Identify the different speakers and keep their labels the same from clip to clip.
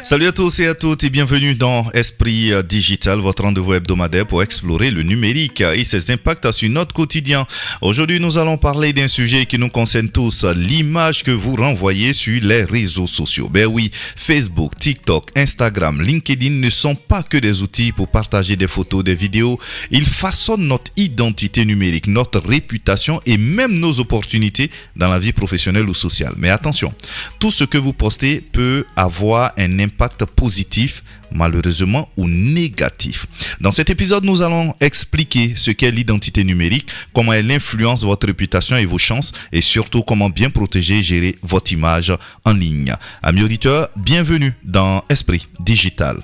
Speaker 1: Salut à tous et à toutes et bienvenue dans Esprit Digital, votre rendez-vous hebdomadaire pour explorer le numérique et ses impacts sur notre quotidien. Aujourd'hui, nous allons parler d'un sujet qui nous concerne tous, l'image que vous renvoyez sur les réseaux sociaux. Ben oui, Facebook, TikTok, Instagram, LinkedIn ne sont pas que des outils pour partager des photos, des vidéos. Ils façonnent notre identité numérique, notre réputation et même nos opportunités dans la vie professionnelle ou sociale. Mais attention, tout ce que vous postez peut avoir un impact positif, malheureusement, ou négatif. Dans cet épisode, nous allons expliquer ce qu'est l'identité numérique, comment elle influence votre réputation et vos chances, et surtout comment bien protéger et gérer votre image en ligne. Amis auditeurs, bienvenue dans Esprit Digital.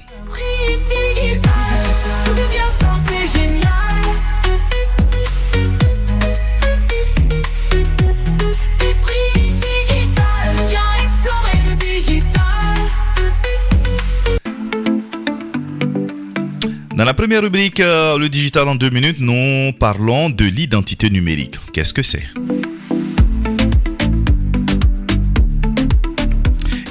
Speaker 1: Dans la première rubrique, le digital en 2 minutes, nous parlons de l'identité numérique. Qu'est-ce que c'est ?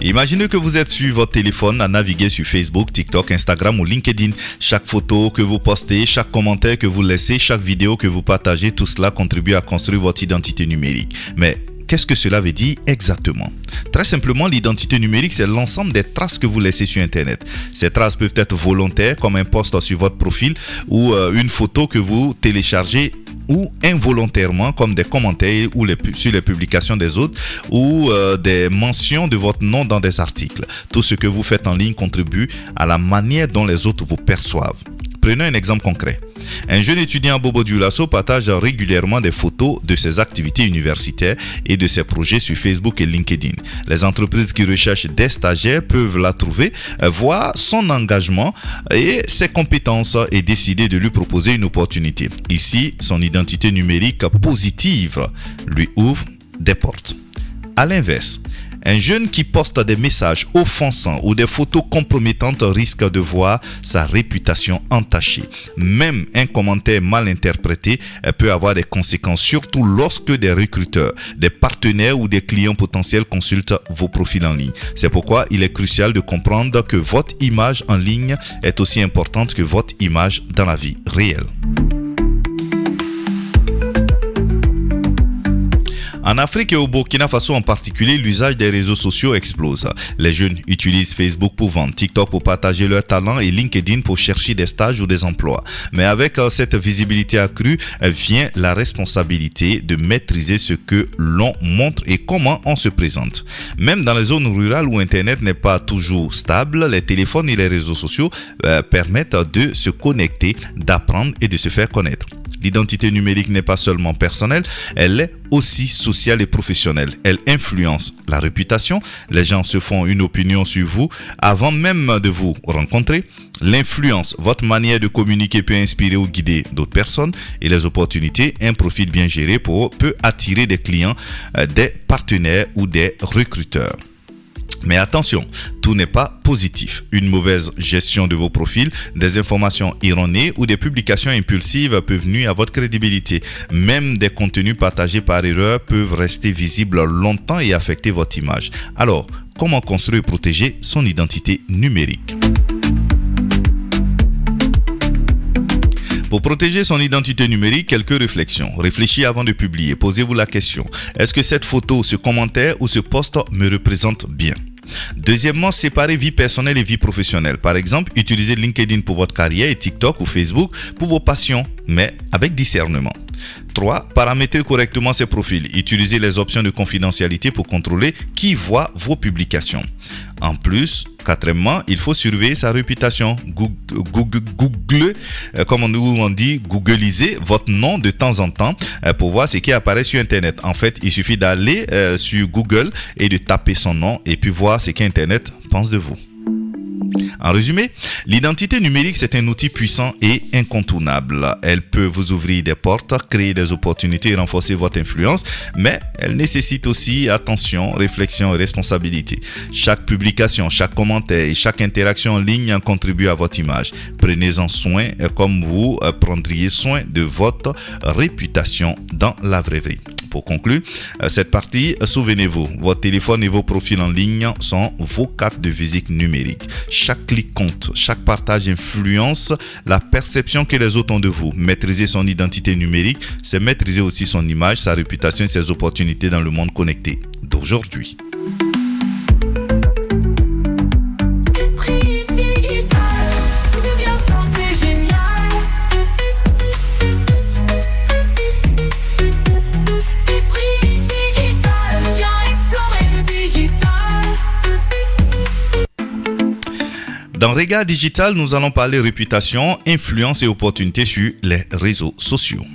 Speaker 1: Imaginez que vous êtes sur votre téléphone à naviguer sur Facebook, TikTok, Instagram ou LinkedIn. Chaque photo que vous postez, chaque commentaire que vous laissez, chaque vidéo que vous partagez, tout cela contribue à construire votre identité numérique. Mais qu'est-ce que cela veut dire exactement ? Très simplement, l'identité numérique, c'est l'ensemble des traces que vous laissez sur Internet. Ces traces peuvent être volontaires, comme un post sur votre profil ou une photo que vous téléchargez, ou involontairement, comme des commentaires ou sur les publications des autres, ou des mentions de votre nom dans des articles. Tout ce que vous faites en ligne contribue à la manière dont les autres vous perçoivent. Prenons un exemple concret. Un jeune étudiant à Bobo-Dioulasso partage régulièrement des photos de ses activités universitaires et de ses projets sur Facebook et LinkedIn. Les entreprises qui recherchent des stagiaires peuvent la trouver, voir son engagement et ses compétences et décider de lui proposer une opportunité. Ici, son identité numérique positive lui ouvre des portes. À l'inverse, un jeune qui poste des messages offensants ou des photos compromettantes risque de voir sa réputation entachée. Même un commentaire mal interprété peut avoir des conséquences, surtout lorsque des recruteurs, des partenaires ou des clients potentiels consultent vos profils en ligne. C'est pourquoi il est crucial de comprendre que votre image en ligne est aussi importante que votre image dans la vie réelle. En Afrique et au Burkina Faso en particulier, l'usage des réseaux sociaux explose. Les jeunes utilisent Facebook pour vendre, TikTok pour partager leurs talents et LinkedIn pour chercher des stages ou des emplois. Mais avec cette visibilité accrue vient la responsabilité de maîtriser ce que l'on montre et comment on se présente. Même dans les zones rurales où Internet n'est pas toujours stable, les téléphones et les réseaux sociaux permettent de se connecter, d'apprendre et de se faire connaître. L'identité numérique n'est pas seulement personnelle, elle est aussi sociale et professionnelle. Elle influence la réputation. Les gens se font une opinion sur vous avant même de vous rencontrer. L'influence, votre manière de communiquer peut inspirer ou guider d'autres personnes. Et les opportunités, un profil bien géré peut attirer des clients, des partenaires ou des recruteurs. Mais attention, tout n'est pas positif. Une mauvaise gestion de vos profils, des informations erronées ou des publications impulsives peuvent nuire à votre crédibilité. Même des contenus partagés par erreur peuvent rester visibles longtemps et affecter votre image. Alors, comment construire et protéger son identité numérique ? Pour protéger son identité numérique, quelques réflexions. Réfléchissez avant de publier. Posez-vous la question. Est-ce que cette photo, ce commentaire ou ce post me représente bien ? Deuxièmement, séparez vie personnelle et vie professionnelle. Par exemple, utilisez LinkedIn pour votre carrière et TikTok ou Facebook pour vos passions, mais avec discernement. 3. Paramétrez correctement ces profils. Utilisez les options de confidentialité pour contrôler qui voit vos publications. En plus, quatrièmement, il faut surveiller sa réputation. Googlisez votre nom de temps en temps pour voir ce qui apparaît sur Internet. En fait, il suffit d'aller sur Google et de taper son nom et puis voir ce qu'Internet pense de vous. En résumé, l'identité numérique, c'est un outil puissant et incontournable. Elle peut vous ouvrir des portes, créer des opportunités et renforcer votre influence, mais elle nécessite aussi attention, réflexion et responsabilité. Chaque publication, chaque commentaire et chaque interaction en ligne contribue à votre image. Prenez-en soin comme vous prendriez soin de votre réputation dans la vraie vie. Pour conclure cette partie, souvenez-vous, votre téléphone et vos profils en ligne sont vos cartes de visite numériques. Chaque clic compte, chaque partage influence la perception que les autres ont de vous. Maîtriser son identité numérique, c'est maîtriser aussi son image, sa réputation et ses opportunités dans le monde connecté d'aujourd'hui. Dans Regard Digital, nous allons parler réputation, influence et opportunités sur les réseaux sociaux.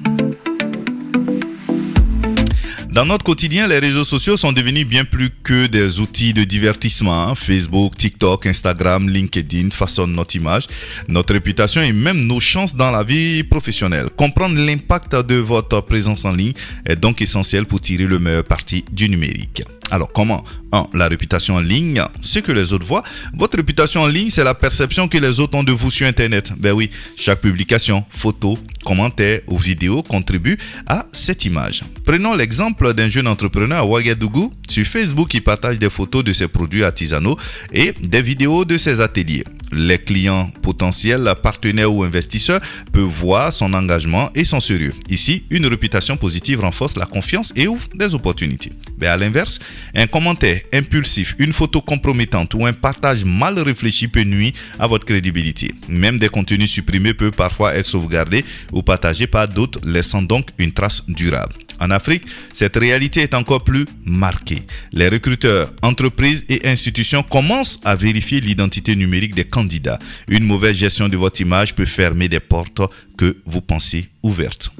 Speaker 1: Dans notre quotidien, les réseaux sociaux sont devenus bien plus que des outils de divertissement. Facebook, TikTok, Instagram, LinkedIn façonnent notre image, notre réputation et même nos chances dans la vie professionnelle. Comprendre l'impact de votre présence en ligne est donc essentiel pour tirer le meilleur parti du numérique. Alors comment? 1. La réputation en ligne, ce que les autres voient. Votre réputation en ligne, c'est la perception que les autres ont de vous sur Internet. Ben oui, chaque publication, photo, commentaire ou vidéo contribue à cette image. Prenons l'exemple d'un jeune entrepreneur à Ouagadougou. Sur Facebook, il partage des photos de ses produits artisanaux et des vidéos de ses ateliers. Les clients potentiels, partenaires ou investisseurs peuvent voir son engagement et son sérieux. Ici, une réputation positive renforce la confiance et ouvre des opportunités. Mais à l'inverse, un commentaire impulsif, une photo compromettante ou un partage mal réfléchi peut nuire à votre crédibilité. Même des contenus supprimés peuvent parfois être sauvegardés ou partagés par d'autres, laissant donc une trace durable. En Afrique, cette réalité est encore plus marquée. Les recruteurs, entreprises et institutions commencent à vérifier l'identité numérique des candidats. Une mauvaise gestion de votre image peut fermer des portes que vous pensez ouvertes.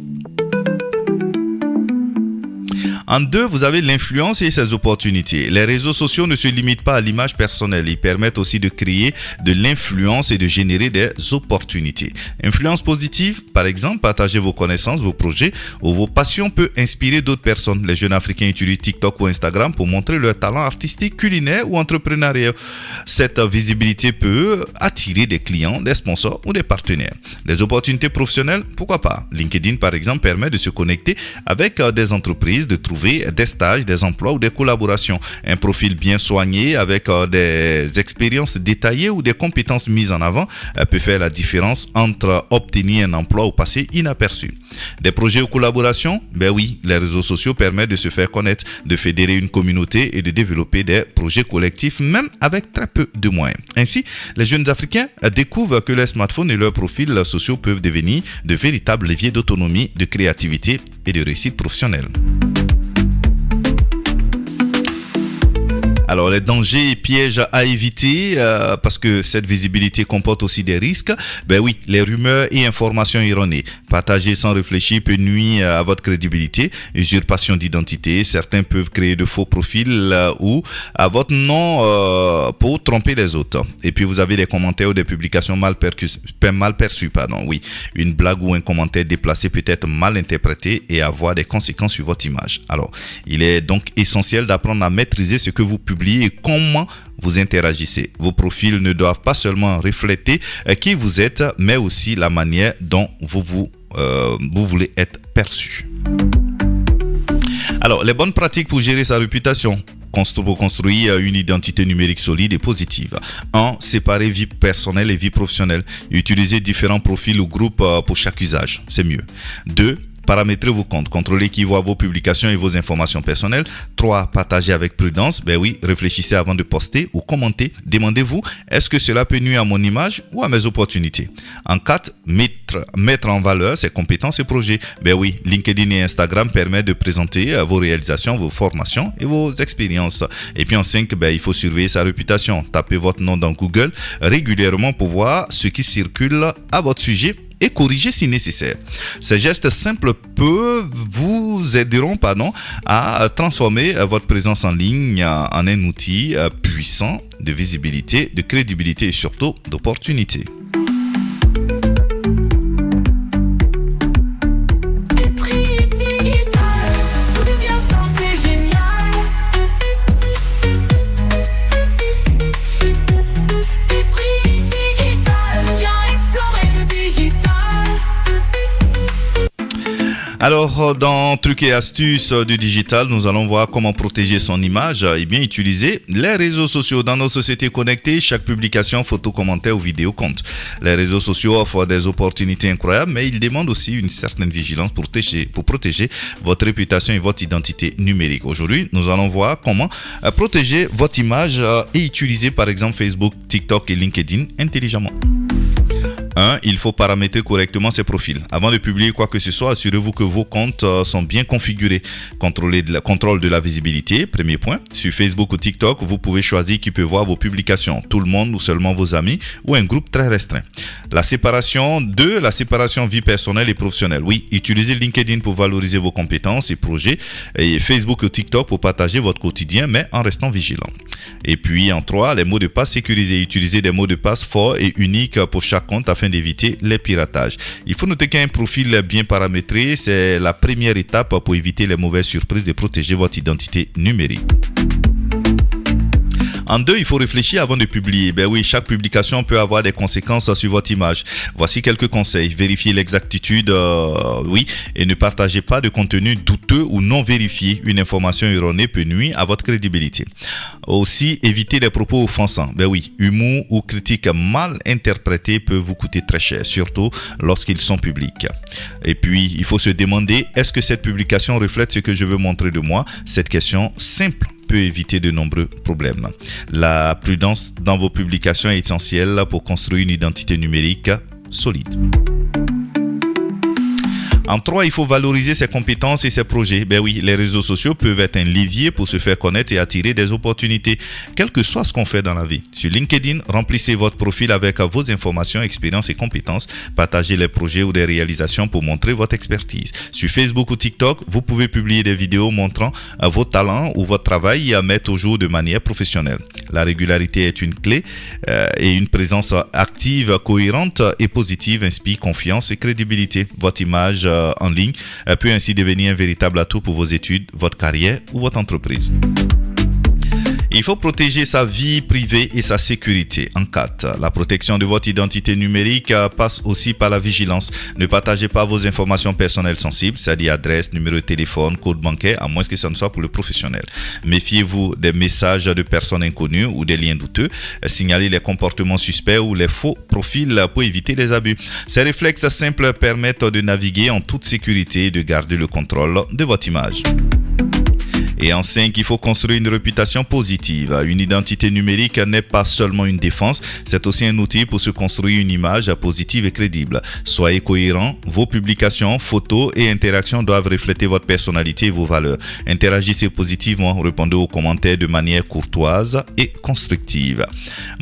Speaker 1: En 2, vous avez l'influence et ses opportunités. Les réseaux sociaux ne se limitent pas à l'image personnelle. Ils permettent aussi de créer de l'influence et de générer des opportunités. Influence positive, par exemple, partager vos connaissances, vos projets ou vos passions peut inspirer d'autres personnes. Les jeunes Africains utilisent TikTok ou Instagram pour montrer leur talent artistique, culinaire ou entrepreneurial. Cette visibilité peut attirer des clients, des sponsors ou des partenaires. Les opportunités professionnelles, pourquoi pas? LinkedIn, par exemple, permet de se connecter avec des entreprises, de trouver des stages, des emplois ou des collaborations. Un profil bien soigné avec des expériences détaillées ou des compétences mises en avant peut faire la différence entre obtenir un emploi ou passer inaperçu. Des projets ou collaborations, ben oui, les réseaux sociaux permettent de se faire connaître, de fédérer une communauté et de développer des projets collectifs même avec très peu de moyens. Ainsi, les jeunes Africains découvrent que les smartphones et leurs profils sociaux peuvent devenir de véritables leviers d'autonomie, de créativité et de réussite professionnelle. Alors, les dangers et pièges à éviter, parce que cette visibilité comporte aussi des risques. Ben oui, les rumeurs et informations erronées. Partager sans réfléchir peut nuire à votre crédibilité. Usurpation d'identité. Certains peuvent créer de faux profils ou à votre nom pour tromper les autres. Et puis, vous avez des commentaires ou des publications mal perçues. Oui, une blague ou un commentaire déplacé peut être mal interprété et avoir des conséquences sur votre image. Alors, il est donc essentiel d'apprendre à maîtriser ce que vous publiez et comment vous interagissez. Vos profils ne doivent pas seulement refléter qui vous êtes, mais aussi la manière dont vous voulez être perçu. Alors, les bonnes pratiques pour gérer sa réputation. Pour construire une identité numérique solide et positive. 1. Séparer vie personnelle et vie professionnelle. Utilisez différents profils ou groupes pour chaque usage. C'est mieux. 2. Paramétrez vos comptes, contrôlez qui voit vos publications et vos informations personnelles. 3. Partagez avec prudence. Ben oui, réfléchissez avant de poster ou commenter. Demandez-vous, est-ce que cela peut nuire à mon image ou à mes opportunités? En 4. Mettre en valeur ses compétences et projets. Ben oui, LinkedIn et Instagram permettent de présenter vos réalisations, vos formations et vos expériences. Et puis en 5, il faut surveiller sa réputation. Tapez votre nom dans Google régulièrement pour voir ce qui circule à votre sujet et corriger si nécessaire. Ces gestes simples vous aideront à transformer votre présence en ligne en un outil puissant de visibilité, de crédibilité et surtout d'opportunité. Alors, dans trucs et astuces du digital, nous allons voir comment protéger son image et bien utiliser les réseaux sociaux. Dans nos sociétés connectées, chaque publication, photo, commentaire ou vidéo compte. Les réseaux sociaux offrent des opportunités incroyables, mais ils demandent aussi une certaine vigilance pour protéger votre réputation et votre identité numérique. Aujourd'hui, nous allons voir comment protéger votre image et utiliser par exemple Facebook, TikTok et LinkedIn intelligemment. 1. Il faut paramétrer correctement ses profils. Avant de publier quoi que ce soit, assurez-vous que vos comptes sont bien configurés. Contrôle de la visibilité, premier point. Sur Facebook ou TikTok, vous pouvez choisir qui peut voir vos publications, tout le monde ou seulement vos amis ou un groupe très restreint. La séparation 2. La séparation vie personnelle et professionnelle. Oui, utilisez LinkedIn pour valoriser vos compétences et projets et Facebook ou TikTok pour partager votre quotidien, mais en restant vigilant. Et puis en 3, les mots de passe sécurisés. Utilisez des mots de passe forts et uniques pour chaque compte afin d'éviter les piratages. Il faut noter qu'un profil bien paramétré, c'est la première étape pour éviter les mauvaises surprises et protéger votre identité numérique. En 2, il faut réfléchir avant de publier. Ben oui, chaque publication peut avoir des conséquences sur votre image. Voici quelques conseils. Vérifiez l'exactitude, et ne partagez pas de contenu douteux ou non vérifié. Une information erronée peut nuire à votre crédibilité. Aussi, évitez les propos offensants. Ben oui, humour ou critiques mal interprétées peuvent vous coûter très cher, surtout lorsqu'ils sont publics. Et puis, il faut se demander, est-ce que cette publication reflète ce que je veux montrer de moi? Cette question simple peut éviter de nombreux problèmes. La prudence dans vos publications est essentielle pour construire une identité numérique solide. En 3, il faut valoriser ses compétences et ses projets. Ben oui, les réseaux sociaux peuvent être un levier pour se faire connaître et attirer des opportunités, quel que soit ce qu'on fait dans la vie. Sur LinkedIn, remplissez votre profil avec vos informations, expériences et compétences. Partagez les projets ou des réalisations pour montrer votre expertise. Sur Facebook ou TikTok, vous pouvez publier des vidéos montrant vos talents ou votre travail et à mettre au jour de manière professionnelle. La régularité est une clé et une présence active, cohérente et positive inspire confiance et crédibilité. Votre image en ligne peut ainsi devenir un véritable atout pour vos études, votre carrière ou votre entreprise. Il faut protéger sa vie privée et sa sécurité. En 4, la protection de votre identité numérique passe aussi par la vigilance. Ne partagez pas vos informations personnelles sensibles, c'est-à-dire adresse, numéro de téléphone, code bancaire, à moins que ça ne soit pour le professionnel. Méfiez-vous des messages de personnes inconnues ou des liens douteux. Signalez les comportements suspects ou les faux profils pour éviter les abus. Ces réflexes simples permettent de naviguer en toute sécurité et de garder le contrôle de votre image. Et en 5, il faut construire une réputation positive. Une identité numérique n'est pas seulement une défense, c'est aussi un outil pour se construire une image positive et crédible. Soyez cohérent, vos publications, photos et interactions doivent refléter votre personnalité et vos valeurs. Interagissez positivement, répondez aux commentaires de manière courtoise et constructive.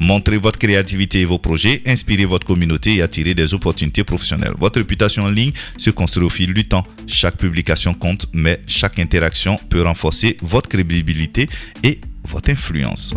Speaker 1: Montrez votre créativité et vos projets, inspirez votre communauté et attirez des opportunités professionnelles. Votre réputation en ligne se construit au fil du temps. Chaque publication compte, mais chaque interaction peut renforcer votre crédibilité et votre influence.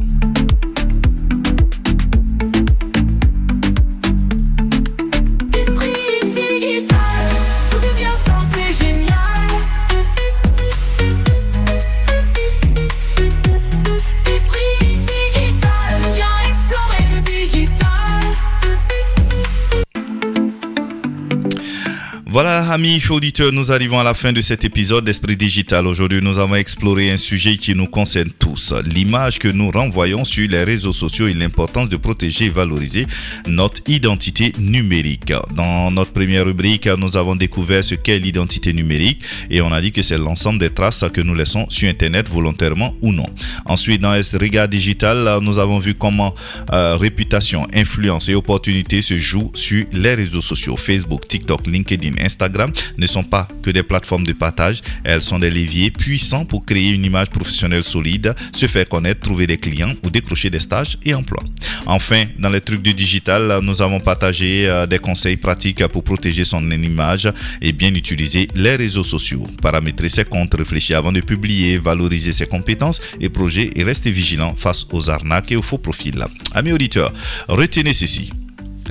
Speaker 1: Voilà, amis auditeurs, nous arrivons à la fin de cet épisode d'Esprit Digital. Aujourd'hui, nous avons exploré un sujet qui nous concerne tous, l'image que nous renvoyons sur les réseaux sociaux et l'importance de protéger et valoriser notre identité numérique. Dans notre première rubrique, nous avons découvert ce qu'est l'identité numérique et on a dit que c'est l'ensemble des traces que nous laissons sur Internet volontairement ou non. Ensuite, dans Regard Digital, nous avons vu comment réputation, influence et opportunités se jouent sur les réseaux sociaux. Facebook, TikTok, LinkedIn, Instagram ne sont pas que des plateformes de partage, elles sont des leviers puissants pour créer une image professionnelle solide, se faire connaître, trouver des clients ou décrocher des stages et emplois. Enfin, dans les trucs du digital, nous avons partagé des conseils pratiques pour protéger son image et bien utiliser les réseaux sociaux. Paramétrer ses comptes, réfléchir avant de publier, valoriser ses compétences et projets et rester vigilant face aux arnaques et aux faux profils. Amis auditeurs, retenez ceci.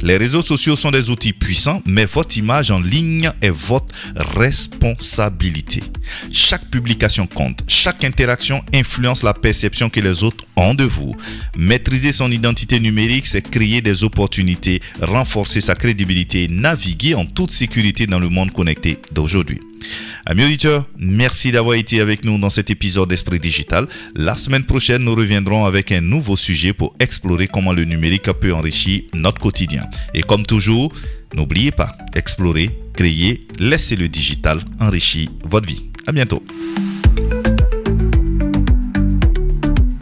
Speaker 1: Les réseaux sociaux sont des outils puissants, mais votre image en ligne est votre responsabilité. Chaque publication compte, chaque interaction influence la perception que les autres ont de vous. Maîtriser son identité numérique, c'est créer des opportunités, renforcer sa crédibilité et naviguer en toute sécurité dans le monde connecté d'aujourd'hui. Amis auditeurs, merci d'avoir été avec nous dans cet épisode d'Esprit Digital. La semaine prochaine, nous reviendrons avec un nouveau sujet pour explorer comment le numérique peut enrichir notre quotidien. Et comme toujours, n'oubliez pas, explorer, créer, laissez le digital enrichir votre vie. À bientôt.